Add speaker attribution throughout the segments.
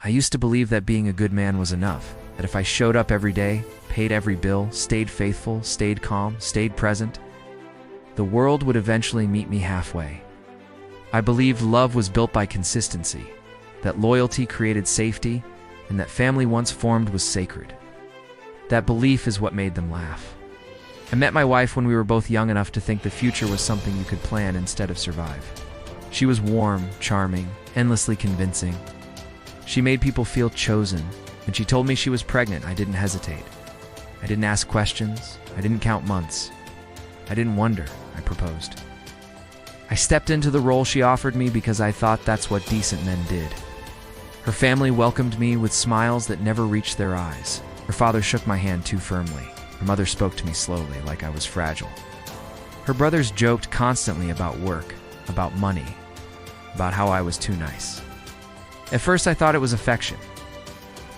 Speaker 1: I used to believe that being a good man was enough, that if I showed up every day, paid every bill, stayed faithful, stayed calm, stayed present, the world would eventually meet me halfway. I believed love was built by consistency, that loyalty created safety, and that family once formed was sacred. That belief is what made them laugh. I met my wife when we were both young enough to think the future was something you could plan instead of survive. She was warm, charming, endlessly convincing. She made people feel chosen. When she told me she was pregnant, I didn't hesitate. I didn't ask questions. I didn't count months. I didn't wonder. I proposed. I stepped into the role she offered me because I thought that's what decent men did. Her family welcomed me with smiles that never reached their eyes. Her father shook my hand too firmly. Her mother spoke to me slowly, like I was fragile. Her brothers joked constantly about work, about money, about how I was too nice. At first I thought it was affection.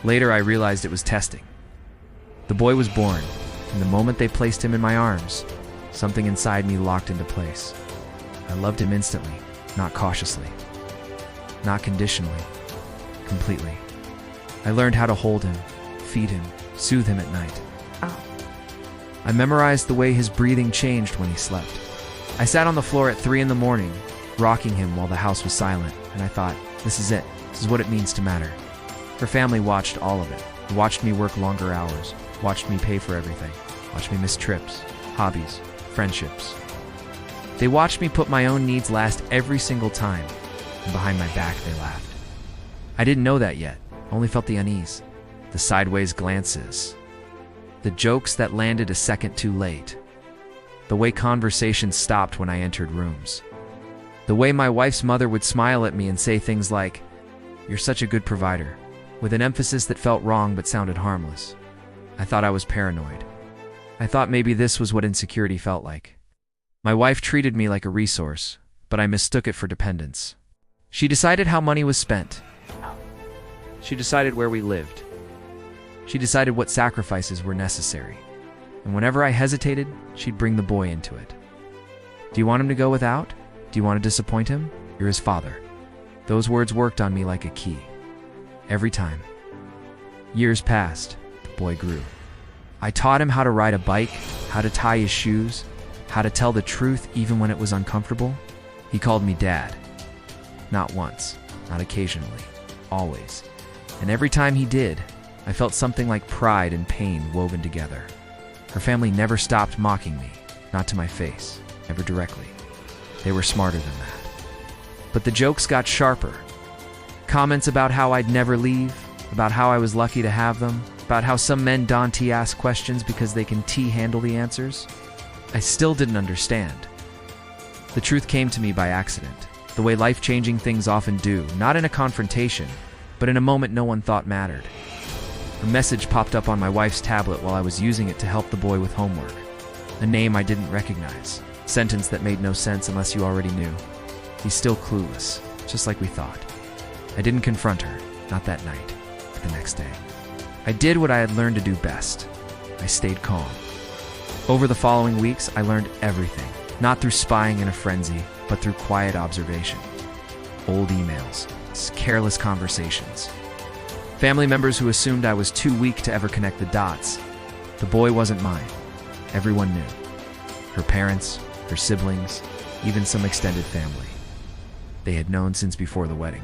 Speaker 1: Later I realized it was testing. The boy was born, and the moment they placed him in my arms, something inside me locked into place. I loved him instantly, not cautiously, not conditionally, completely. I learned how to hold him, feed him, soothe him at night. I memorized the way his breathing changed when he slept. I sat on the floor at 3 a.m, rocking him while the house was silent, and I thought, this is it. This is what it means to matter. Her family watched all of it. They watched me work longer hours, watched me pay for everything, watched me miss trips, hobbies, friendships. They watched me put my own needs last every single time, and behind my back they laughed. I didn't know that yet, only felt the unease, the sideways glances, the jokes that landed a second too late, the way conversations stopped when I entered rooms, the way my wife's mother would smile at me and say things like, "You're such a good provider," with an emphasis that felt wrong but sounded harmless. I thought I was paranoid. I thought maybe this was what insecurity felt like. My wife treated me like a resource, but I mistook it for dependence. She decided how money was spent. She decided where we lived. She decided what sacrifices were necessary. And whenever I hesitated, she'd bring the boy into it. Do you want him to go without? Do you want to disappoint him? You're his father. Those words worked on me like a key. Every time. Years passed. The boy grew. I taught him how to ride a bike, how to tie his shoes, how to tell the truth even when it was uncomfortable. He called me Dad. Not once, not occasionally, always. And every time he did, I felt something like pride and pain woven together. Her family never stopped mocking me, not to my face, never directly. They were smarter than that. But the jokes got sharper. Comments about how I'd never leave, about how I was lucky to have them, about how some men don't ask questions because they can handle the answers. I still didn't understand. The truth came to me by accident, the way life-changing things often do, not in a confrontation, but in a moment no one thought mattered. A message popped up on my wife's tablet while I was using it to help the boy with homework. A name I didn't recognize, a sentence that made no sense unless you already knew. He's still clueless, just like we thought. I didn't confront her, not that night, but the next day. I did what I had learned to do best. I stayed calm. Over the following weeks, I learned everything, not through spying in a frenzy, but through quiet observation. Old emails, careless conversations. Family members who assumed I was too weak to ever connect the dots. The boy wasn't mine. Everyone knew. Her parents, her siblings, even some extended family. They had known since before the wedding.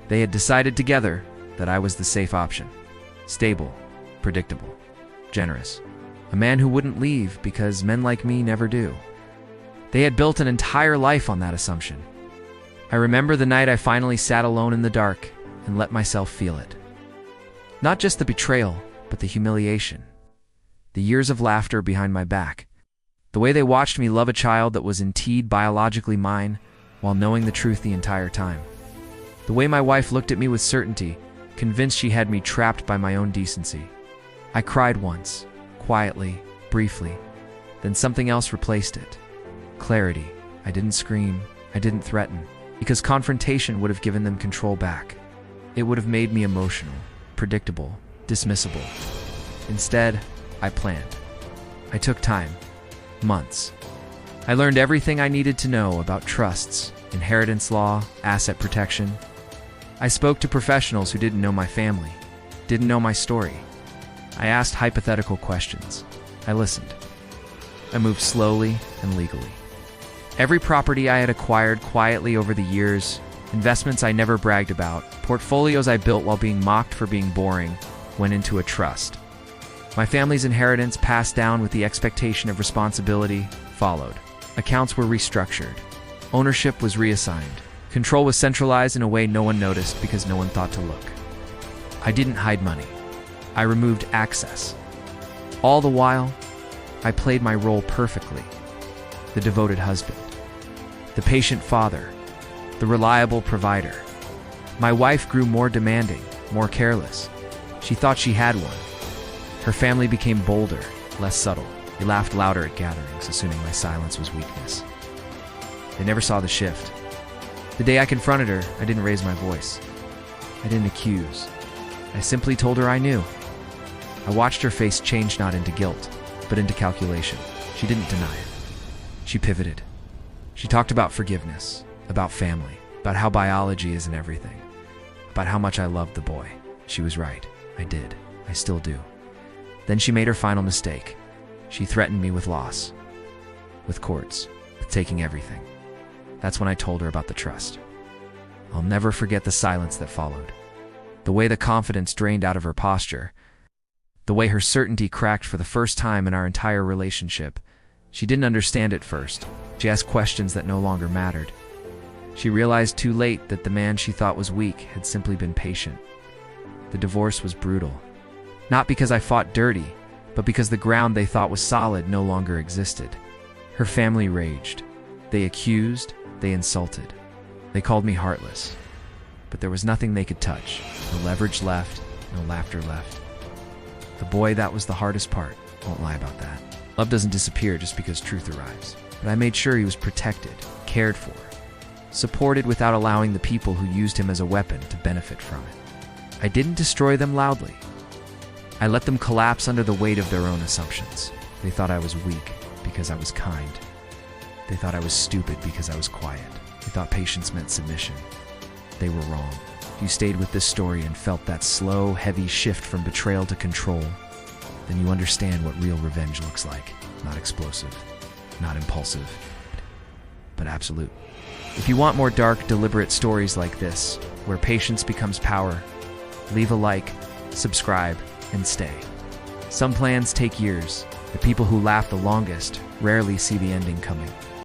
Speaker 1: They had decided together that I was the safe option. Stable, predictable, generous. A man who wouldn't leave because men like me never do. They had built an entire life on that assumption. I remember the night I finally sat alone in the dark and let myself feel it. Not just the betrayal, but the humiliation. The years of laughter behind my back. The way they watched me love a child that was indeed biologically mine while knowing the truth the entire time. The way my wife looked at me with certainty, convinced she had me trapped by my own decency. I cried once, quietly, briefly, then something else replaced it. Clarity. I didn't scream, I didn't threaten, because confrontation would have given them control back. It would have made me emotional, predictable, dismissible. Instead, I planned. I took time, months. I learned everything I needed to know about trusts, inheritance law, asset protection. I spoke to professionals who didn't know my family, didn't know my story. I asked hypothetical questions. I listened. I moved slowly and legally. Every property I had acquired quietly over the years, investments I never bragged about, portfolios I built while being mocked for being boring, went into a trust. My family's inheritance, passed down with the expectation of responsibility, followed. Accounts were restructured. Ownership was reassigned. Control was centralized in a way no one noticed because no one thought to look. I didn't hide money. I removed access. All the while, I played my role perfectly. The devoted husband, the patient father, the reliable provider. My wife grew more demanding, more careless. She thought she had one. Her family became bolder, less subtle. They laughed louder at gatherings, assuming my silence was weakness. They never saw the shift. The day I confronted her, I didn't raise my voice. I didn't accuse. I simply told her I knew. I watched her face change not into guilt, but into calculation. She didn't deny it. She pivoted. She talked about forgiveness, about family, about how biology isn't everything, about how much I loved the boy. She was right. I did. I still do. Then she made her final mistake. She threatened me with loss, with courts, with taking everything. That's when I told her about the trust. I'll never forget the silence that followed. The way the confidence drained out of her posture. The way her certainty cracked for the first time in our entire relationship. She didn't understand at first. She asked questions that no longer mattered. She realized too late that the man she thought was weak had simply been patient. The divorce was brutal. Not because I fought dirty, but because the ground they thought was solid no longer existed. Her family raged. They accused, they insulted. They called me heartless. But there was nothing they could touch. No leverage left, no laughter left. The boy, that was the hardest part. Won't lie about that. Love doesn't disappear just because truth arrives. But I made sure he was protected, cared for, supported without allowing the people who used him as a weapon to benefit from it. I didn't destroy them loudly. I let them collapse under the weight of their own assumptions. They thought I was weak because I was kind. They thought I was stupid because I was quiet. They thought patience meant submission. They were wrong. If you stayed with this story and felt that slow, heavy shift from betrayal to control, then you understand what real revenge looks like. Not explosive, not impulsive, but absolute. If you want more dark, deliberate stories like this, where patience becomes power, leave a like, subscribe, and stay. Some plans take years. The people who laugh the longest rarely see the ending coming.